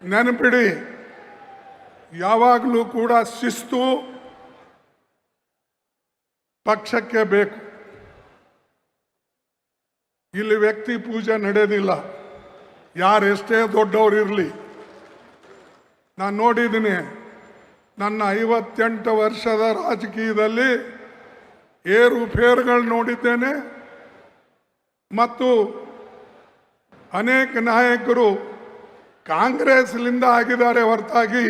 ನೆನಪಿಡಿ, ಯಾವಾಗಲೂ ಕೂಡ ಶಿಸ್ತು ಪಕ್ಷಕ್ಕೆ ಬೇಕು. ಇಲ್ಲಿ ವ್ಯಕ್ತಿ ಪೂಜೆ ನಡೆಯೋದಿಲ್ಲ, ಯಾರೆಷ್ಟೇ ದೊಡ್ಡವರಿರಲಿ. ನಾನು ನೋಡಿದ್ದೀನಿ, ನನ್ನ 58 ವರ್ಷದ ರಾಜಕೀಯದಲ್ಲಿ ಏರುಪೇರುಗಳು ನೋಡಿದ್ದೇನೆ. ಮತ್ತು ಅನೇಕ ನಾಯಕರು ಕಾಂಗ್ರೆಸ್ಲಿಂದ ಆಗಿದ್ದಾರೆ ಹೊರತಾಗಿ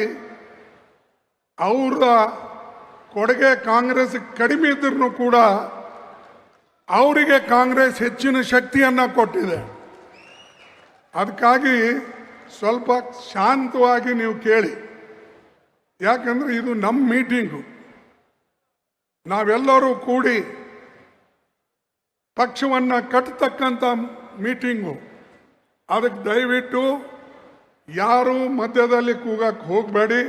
ಅವರ ಕೊಡುಗೆ ಕಾಂಗ್ರೆಸ್ ಕಡಿಮೆ ಇದ್ರೂ ಕೂಡ ಅವರಿಗೆ ಕಾಂಗ್ರೆಸ್ ಹೆಚ್ಚಿನ ಶಕ್ತಿಯನ್ನು ಕೊಟ್ಟಿದೆ. ಅದಕ್ಕಾಗಿ ಸ್ವಲ್ಪ ಶಾಂತವಾಗಿ ನೀವು ಕೇಳಿ. ಯಾಕಂದರೆ ಇದು ನಮ್ಮ ಮೀಟಿಂಗು, ನಾವೆಲ್ಲರೂ ಕೂಡಿ ಪಕ್ಷವನ್ನು ಕಟ್ಟತಕ್ಕಂಥ ಮೀಟಿಂಗು. ಅದಕ್ಕೆ ದಯವಿಟ್ಟು ಯಾರು ಮಧ್ಯದಲ್ಲಿ ಕೂಗಕ್ಕೆ ಹೋಗಬೇಡಿ.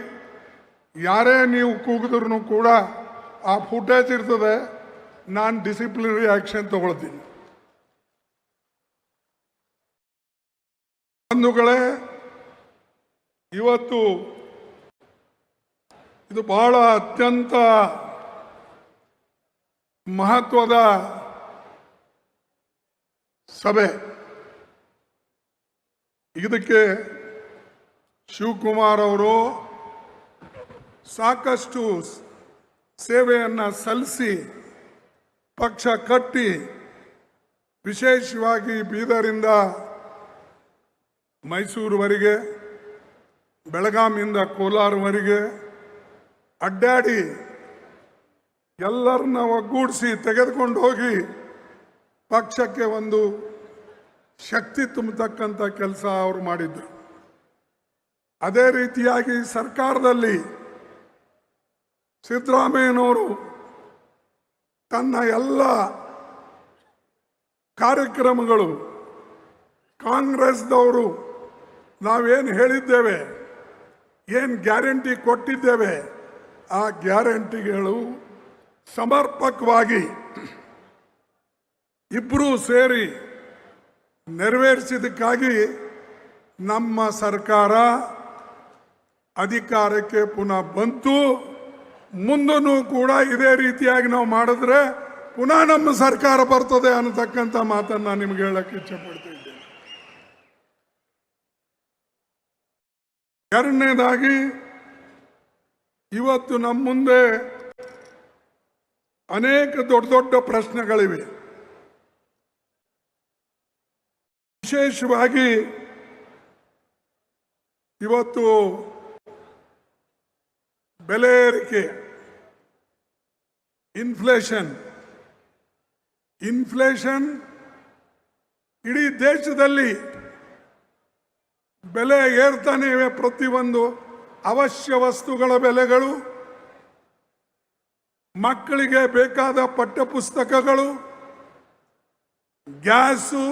ಯಾರೇ ನೀವು ಕೂಗಿದ್ರೂ ಕೂಡ ಆ ಫುಟೇಜ್ ಇರ್ತದೆ, ನಾನು ಡಿಸಿಪ್ಲಿನರಿ ಆ್ಯಕ್ಷನ್ ತಗೊಳ್ತೀನಿ. ಬಂಧುಗಳೇ, ಇವತ್ತು ಇದು ಬಹಳ ಅತ್ಯಂತ ಮಹತ್ವದ ಸಭೆ. ಇದಕ್ಕೆ ಶಿವಕುಮಾರ್ ಅವರು ಸಾಕಷ್ಟು ಸೇವೆಯನ್ನು ಸಲ್ಲಿಸಿ ಪಕ್ಷ ಕಟ್ಟಿ, ವಿಶೇಷವಾಗಿ ಬೀದರಿಂದ ಮೈಸೂರುವರೆಗೆ, ಬೆಳಗಾವಿಯಿಂದ ಕೋಲಾರವರೆಗೆ ಅಡ್ಡಾಡಿ ಎಲ್ಲರನ್ನ ಒಗ್ಗೂಡಿಸಿ ತೆಗೆದುಕೊಂಡು ಹೋಗಿ ಪಕ್ಷಕ್ಕೆ ಒಂದು ಶಕ್ತಿ ತುಂಬತಕ್ಕಂಥ ಕೆಲಸ ಅವರು ಮಾಡಿದ್ರು. ಅದೇ ರೀತಿಯಾಗಿ ಸರ್ಕಾರದಲ್ಲಿ ಸಿದ್ದರಾಮಯ್ಯನವರು ತನ್ನ ಎಲ್ಲ ಕಾರ್ಯಕ್ರಮಗಳು ಕಾಂಗ್ರೆಸ್ದವರು ನಾವೇನು ಹೇಳಿದ್ದೇವೆ, ಏನು ಗ್ಯಾರಂಟಿ ಕೊಟ್ಟಿದ್ದೇವೆ, ಆ ಗ್ಯಾರಂಟಿಗಳು ಸಮರ್ಪಕವಾಗಿ ಇಬ್ಬರೂ ಸೇರಿ ನೆರವೇರಿಸಿದ್ದಕ್ಕಾಗಿ ನಮ್ಮ ಸರ್ಕಾರ ಅಧಿಕಾರಕ್ಕೆ ಪುನಃ ಬಂತು. ಮುಂದೂ ಕೂಡ ಇದೇ ರೀತಿಯಾಗಿ ನಾವು ಮಾಡಿದ್ರೆ ಪುನಃ ನಮ್ಮ ಸರ್ಕಾರ ಬರ್ತದೆ ಅನ್ನತಕ್ಕಂಥ ಮಾತನ್ನು ನಾನು ನಿಮ್ಗೆ ಹೇಳಕ್ಕೆ ಇಚ್ಛೆಪಡ್ತಿದ್ದೇನೆ. ಎರಡನೇದಾಗಿ, ಇವತ್ತು ನಮ್ಮ ಮುಂದೆ ಅನೇಕ ದೊಡ್ಡ ದೊಡ್ಡ ಪ್ರಶ್ನೆಗಳಿವೆ. ವಿಶೇಷವಾಗಿ ಇವತ್ತು ಬೆಲೆ ಏರಿಕೆ, ಇನ್ಫ್ಲೇಷನ್ ಇಡೀ ದೇಶದಲ್ಲಿ ಬೆಲೆ ಏರ್ತಾನೆ ಇವೆ. ಪ್ರತಿಯೊಂದು ಅವಶ್ಯ ವಸ್ತುಗಳ ಬೆಲೆಗಳು, ಮಕ್ಕಳಿಗೆ ಬೇಕಾದ ಪಠ್ಯಪುಸ್ತಕಗಳು, ಗ್ಯಾಸು,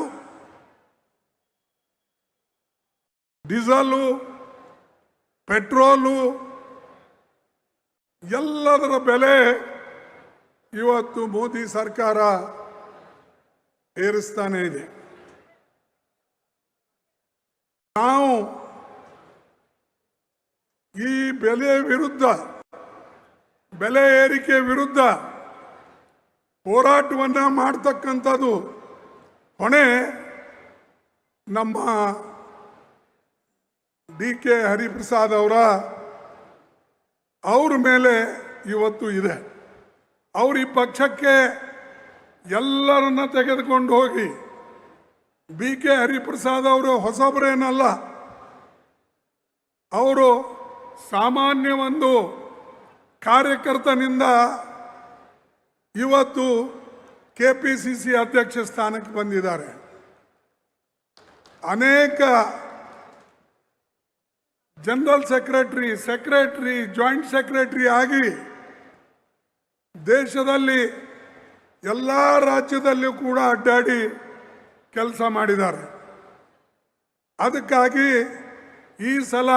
ಡೀಸೆಲು, ಪೆಟ್ರೋಲು, ಎಲ್ಲದರ ಬೆಲೆ ಇವತ್ತು ಮೋದಿ ಸರ್ಕಾರ ಏರಿಸ್ತಾನೆ ಇದೆ. ನಾವು ಈ ಬೆಲೆ ಏರಿಕೆ ವಿರುದ್ಧ ಹೋರಾಟವನ್ನು ಮಾಡ್ತಕ್ಕಂಥದ್ದು ಹೊಣೆ ನಮ್ಮ DK ಹರಿಪ್ರಸಾದ್ ಅವ್ರ ಮೇಲೆ ಇವತ್ತು ಇದೆ. ಅವರು ಈ ಪಕ್ಷಕ್ಕೆ ಎಲ್ಲರನ್ನ ತೆಗೆದುಕೊಂಡು ಹೋಗಿ, BK ಹರಿಪ್ರಸಾದ್ ಅವರು ಹೊಸಬರೇನಲ್ಲ, ಅವರು ಸಾಮಾನ್ಯ ಒಂದು ಕಾರ್ಯಕರ್ತನಿಂದ ಇವತ್ತು KPCC ಅಧ್ಯಕ್ಷ ಸ್ಥಾನಕ್ಕೆ ಬಂದಿದ್ದಾರೆ. ಅನೇಕ ಜನರಲ್ ಸೆಕ್ರೆಟರಿ, ಜಾಯಿಂಟ್ ಸೆಕ್ರೆಟರಿ ಆಗಿ ದೇಶದಲ್ಲಿ ಎಲ್ಲ ರಾಜ್ಯದಲ್ಲೂ ಕೂಡ ಅಡ್ಡಾಡಿ ಕೆಲಸ ಮಾಡಿದ್ದಾರೆ. ಅದಕ್ಕಾಗಿ ಈ ಸಲ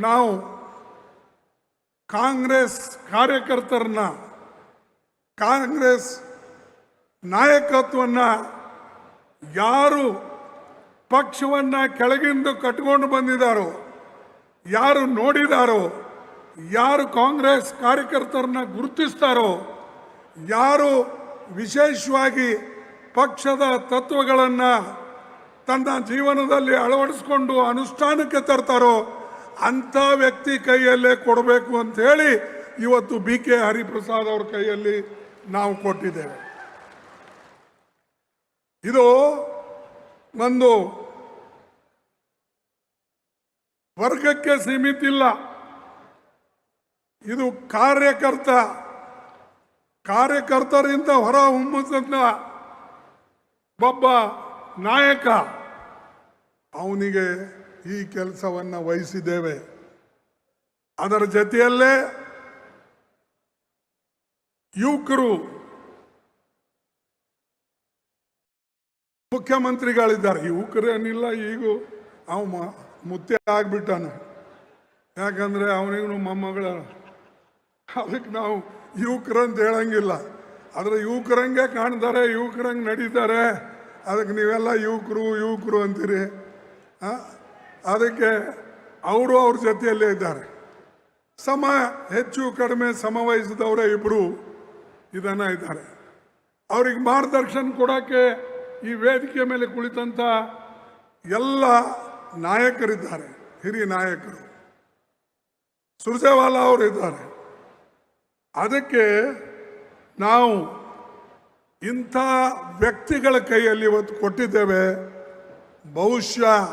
ನಾವು ಕಾಂಗ್ರೆಸ್ ಕಾರ್ಯಕರ್ತರನ್ನ, ಕಾಂಗ್ರೆಸ್ ನಾಯಕತ್ವವನ್ನು ಯಾರು ಪಕ್ಷವನ್ನು ಕೆಳಗಿಂದ ಕಟ್ಕೊಂಡು ಬಂದಿದ್ದಾರೋ ಯಾರು ನೋಡಿದಾರೋ, ಯಾರು ಕಾಂಗ್ರೆಸ್ ಕಾರ್ಯಕರ್ತರನ್ನ ಗುರುತಿಸ್ತಾರೋ, ಯಾರು ವಿಶೇಷವಾಗಿ ಪಕ್ಷದ ತತ್ವಗಳನ್ನು ತನ್ನ ಜೀವನದಲ್ಲಿ ಅಳವಡಿಸ್ಕೊಂಡು ಅನುಷ್ಠಾನಕ್ಕೆ ತರ್ತಾರೋ ಅಂಥ ವ್ಯಕ್ತಿ ಕೈಯಲ್ಲೇ ಕೊಡಬೇಕು ಅಂತ ಹೇಳಿ ಇವತ್ತು BK ಹರಿಪ್ರಸಾದ್ ಅವ್ರ ಕೈಯಲ್ಲಿ ನಾವು ಕೊಟ್ಟಿದ್ದೇವೆ. ಇದು ಒಂದು ವರ್ಗಕ್ಕೆ ಸೀಮಿತ ಇಲ್ಲ, ಇದು ಕಾರ್ಯಕರ್ತರಿಂದ ಹೊರ ಹೊಮ್ಮುತ್ತ ಒಬ್ಬ ನಾಯಕ, ಅವನಿಗೆ ಈ ಕೆಲಸವನ್ನು ವಹಿಸಿದ್ದೇವೆ. ಅದರ ಜೊತೆಯಲ್ಲೇ ಯುವಕರು ಮುಖ್ಯಮಂತ್ರಿಗಳಿದ್ದಾರೆ. ಯುವಕರೇನಿಲ್ಲ, ಈಗ ಅವ ಮುತ್ತೆ ಆಗ್ಬಿಟ್ಟಾನ, ಯಾಕಂದ್ರೆ ಅವನಿಗೂ ಮೊಮ್ಮಗಳ, ಅದಕ್ಕೆ ನಾವು ಯುವಕರಂತ ಹೇಳಂಗಿಲ್ಲ. ಆದರೆ ಯುವಕರಂಗೆ ಕಾಣ್ತಾರೆ, ಯುವಕರಂಗೆ ನಡೀತಾರೆ, ಅದಕ್ಕೆ ನೀವೆಲ್ಲ ಯುವಕರು ಅಂತೀರಿ. ಅದಕ್ಕೆ ಅವರು ಅವ್ರ ಜೊತೆಯಲ್ಲೇ ಇದ್ದಾರೆ. ಹೆಚ್ಚು ಕಡಿಮೆ ಸಮವಯಸ್ಸಿದವರೇ ಇಬ್ಬರು ಇದನ್ನ ಇದ್ದಾರೆ. ಅವ್ರಿಗೆ ಮಾರ್ಗದರ್ಶನ ಕೊಡೋಕ್ಕೆ ಈ ವೇದಿಕೆ ಮೇಲೆ ಕುಳಿತಂಥ ಎಲ್ಲ ನಾಯಕರಿದ್ದಾರೆ, ಹಿರಿಯ ನಾಯಕರು. ಸುರ್ಜೇವಾಲಾ ಅವರು ಇದ್ದಾರೆ. ಅದಕ್ಕೆ ನಾವು ಇಂಥ ವ್ಯಕ್ತಿಗಳ ಕೈಯಲ್ಲಿ ಇವತ್ತು ಕೊಟ್ಟಿದ್ದೇವೆ. ಬಹುಶಃ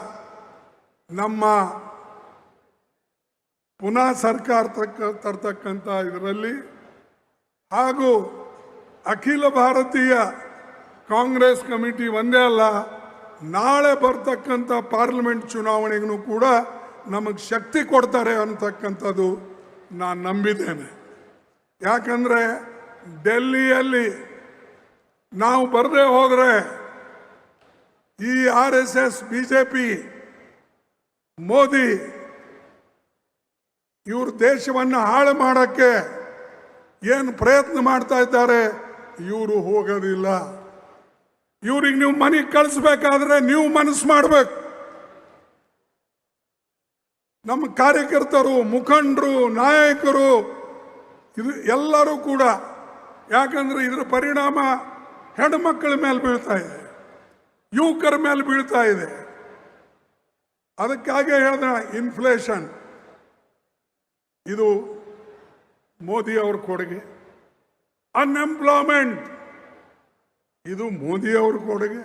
ನಮ್ಮ ಪುನಃ ಸರ್ಕಾರ ತರ್ತಕ್ಕಂಥ ಇದರಲ್ಲಿ ಹಾಗೂ ಅಖಿಲ ಭಾರತೀಯ ಕಾಂಗ್ರೆಸ್ ಕಮಿಟಿ ಒಂದೇ ಅಲ್ಲ, ನಾಳೆ ಬರ್ತಕ್ಕಂಥ ಪಾರ್ಲಿಮೆಂಟ್ ಚುನಾವಣೆಗೂ ಕೂಡ ನಮಗೆ ಶಕ್ತಿ ಕೊಡ್ತಾರೆ ಅಂತಕ್ಕಂಥದ್ದು ನಾನು ನಂಬಿದ್ದೇನೆ. ಯಾಕಂದರೆ ಡೆಲ್ಲಿಯಲ್ಲಿ ನಾವು ಬರದೇ ಹೋದರೆ ಈ RSS BJP ಮೋದಿ ಇವರು ದೇಶವನ್ನು ಹಾಳು ಮಾಡೋಕ್ಕೆ ಏನು ಪ್ರಯತ್ನ ಮಾಡ್ತಾ ಇದ್ದಾರೆ, ಇವರು ಹೋಗೋದಿಲ್ಲ. ಇವ್ರಿಗೆ ನೀವು ಮನೆಗೆ ಕಳಿಸ್ಬೇಕಾದ್ರೆ ನೀವು ಮನಸ್ಸು ಮಾಡಬೇಕು. ನಮ್ಮ ಕಾರ್ಯಕರ್ತರು, ಮುಖಂಡರು, ನಾಯಕರು, ಇದು ಎಲ್ಲರೂ ಕೂಡ, ಯಾಕಂದ್ರೆ ಇದರ ಪರಿಣಾಮ ಹೆಣ್ಮಕ್ಕಳ ಮೇಲೆ ಬೀಳ್ತಾ ಇದೆ, ಯುವಕರ ಮೇಲೆ ಬೀಳ್ತಾ ಇದೆ. ಅದಕ್ಕಾಗಿ ಹೇಳಿದ ಇನ್ಫ್ಲೇಷನ್ ಇದು ಮೋದಿ ಅವ್ರ ಕೊಡುಗೆ. ಅನ್ಎಂಪ್ಲಾಯ್ಮೆಂಟ್ ಇದು ಮೋದಿ ಅವ್ರ ಕೊಡುಗೆ.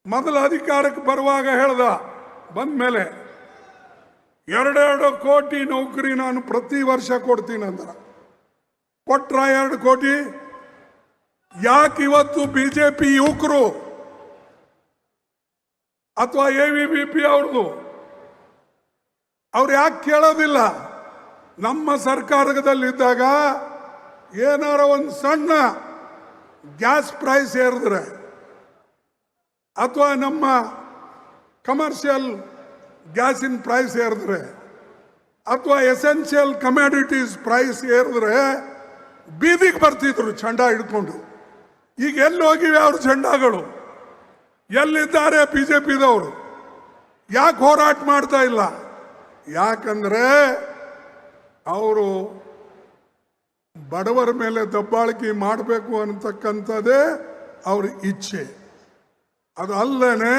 ಮೊದಲ ಅಧಿಕಾರಕ್ಕೆ ಬರುವಾಗ ಹೇಳ್ದ, ಬಂದ ಮೇಲೆ 2 ಕೋಟಿ ನೌಕರಿ ನಾನು ಪ್ರತಿ ವರ್ಷ ಕೊಡ್ತೀನಿ ಅಂದ್ರ, ಕೊಟ್ರ 2 ಕೋಟಿ? ಯಾಕೆ ಇವತ್ತು BJP ಯುವಕರು ಅಥವಾ AVP ಅವ್ರದ್ದು ಅವ್ರು ಯಾಕೆ ಕೇಳೋದಿಲ್ಲ? ನಮ್ಮ ಸರ್ಕಾರದಲ್ಲಿದ್ದಾಗ ಏನಾರ ಒಂದು ಸಣ್ಣ ಗ್ಯಾಸ್ ಪ್ರೈಸ್ ಏರಿದ್ರೆ ಅಥವಾ ನಮ್ಮ ಕಮರ್ಷಿಯಲ್ ಗ್ಯಾಸಿನ ಪ್ರೈಸ್ ಏರಿದ್ರೆ ಅಥವಾ ಎಸೆನ್ಷಿಯಲ್ ಕಮ್ಯಾಡಿಟೀಸ್ ಪ್ರೈಸ್ ಏರಿದ್ರೆ ಬೀದಿಗೆ ಬರ್ತಿದ್ರು ಝಂಡ ಹಿಡ್ಕೊಂಡು. ಈಗ ಎಲ್ಲಿ ಹೋಗಿವೆ ಅವ್ರ ಝಂಡಾಗಳು? ಎಲ್ಲಿದ್ದಾರೆ BJPದವರು? ಯಾಕೆ ಹೋರಾಟ ಮಾಡ್ತಾ ಇಲ್ಲ? ಯಾಕಂದ್ರೆ ಅವರು ಬಡವರ ಮೇಲೆ ದಬ್ಬಾಳಿಕೆ ಮಾಡಬೇಕು ಅನ್ನತಕ್ಕಂಥದ್ದೇ ಅವ್ರ ಇಚ್ಛೆ. ಅದು ಅಲ್ಲದೆ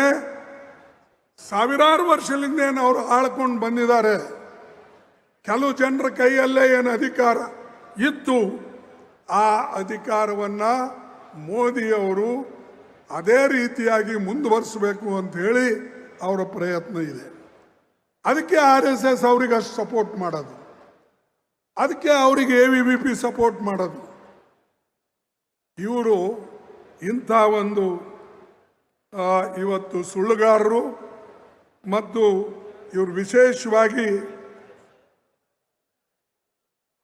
ಸಾವಿರಾರು ವರ್ಷದಿಂದ ಏನು ಅವರು ಆಳ್ಕೊಂಡು ಬಂದಿದ್ದಾರೆ. ಕೆಲವು ಜನರ ಕೈಯಲ್ಲೇ ಏನು ಅಧಿಕಾರ ಇತ್ತು, ಆ ಅಧಿಕಾರವನ್ನು ಮೋದಿಯವರು ಅದೇ ರೀತಿಯಾಗಿ ಮುಂದುವರಿಸಬೇಕು ಅಂತ ಹೇಳಿ ಅವರ ಪ್ರಯತ್ನ ಇದೆ. ಅದಕ್ಕೆ RSS ಅವರಿಗೆ ಅಷ್ಟು ಸಪೋರ್ಟ್ ಮಾಡೋದು, ಅದಕ್ಕೆ ಅವರಿಗೆ AVP ಸಪೋರ್ಟ್ ಮಾಡೋದು. ಇವರು ಇಂಥ ಒಂದು ಇವತ್ತು ಸುಳ್ಳುಗಾರರು ಮತ್ತು ಇವರು ವಿಶೇಷವಾಗಿ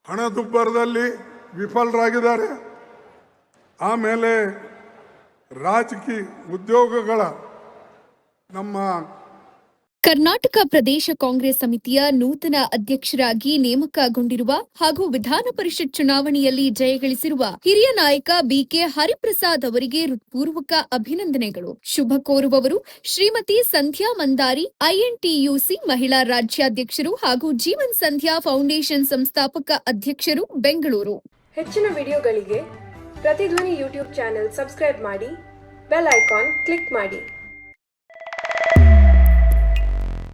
ಹಣದುಬ್ಬರದಲ್ಲಿ ವಿಫಲರಾಗಿದ್ದಾರೆ. ಆಮೇಲೆ ರಾಜಕೀಯ ಉದ್ಯೋಗಗಳ ನಮ್ಮ ಕರ್ನಾಟಕ ಪ್ರದೇಶ ಕಾಂಗ್ರೆಸ್ ಸಮಿತಿಯ ನೂತನ ಅಧ್ಯಕ್ಷರಾಗಿ ನೇಮಕಗೊಂಡಿರುವ ಹಾಗೂ ವಿಧಾನ ಪರಿಷತ್ ಚುನಾವಣೆಯಲ್ಲಿ ಜಯಗಳಿಸಿರುವ ಹಿರಿಯ ನಾಯಕ ಬಿಕೆ ಹರಿಪ್ರಸಾದ್ ಅವರಿಗೆ ಹೃತ್ಪೂರ್ವಕ ಅಭಿನಂದನೆಗಳು. ಶುಭ ಕೋರುವವರು ಶ್ರೀಮತಿ ಸಂಧ್ಯಾ ಮಂದಾರಿ, ಐಎನ್ಟಿಯುಸಿ ಮಹಿಳಾ ರಾಜ್ಯಾಧ್ಯಕ್ಷರು ಹಾಗೂ ಜೀವನ್ ಸಂಧ್ಯಾ ಫೌಂಡೇಶನ್ ಸಂಸ್ಥಾಪಕ ಅಧ್ಯಕ್ಷರು, ಬೆಂಗಳೂರು. ಹೆಚ್ಚಿನ ವಿಡಿಯೋಗಳಿಗೆ ಪ್ರತಿಧ್ವನಿ ಯೂಟ್ಯೂಬ್ ಚಾನೆಲ್ ಸಬ್ಸ್ಕ್ರೈಬ್ ಮಾಡಿ, ಬೆಲ್ ಐಕಾನ್ ಕ್ಲಿಕ್ ಮಾಡಿ.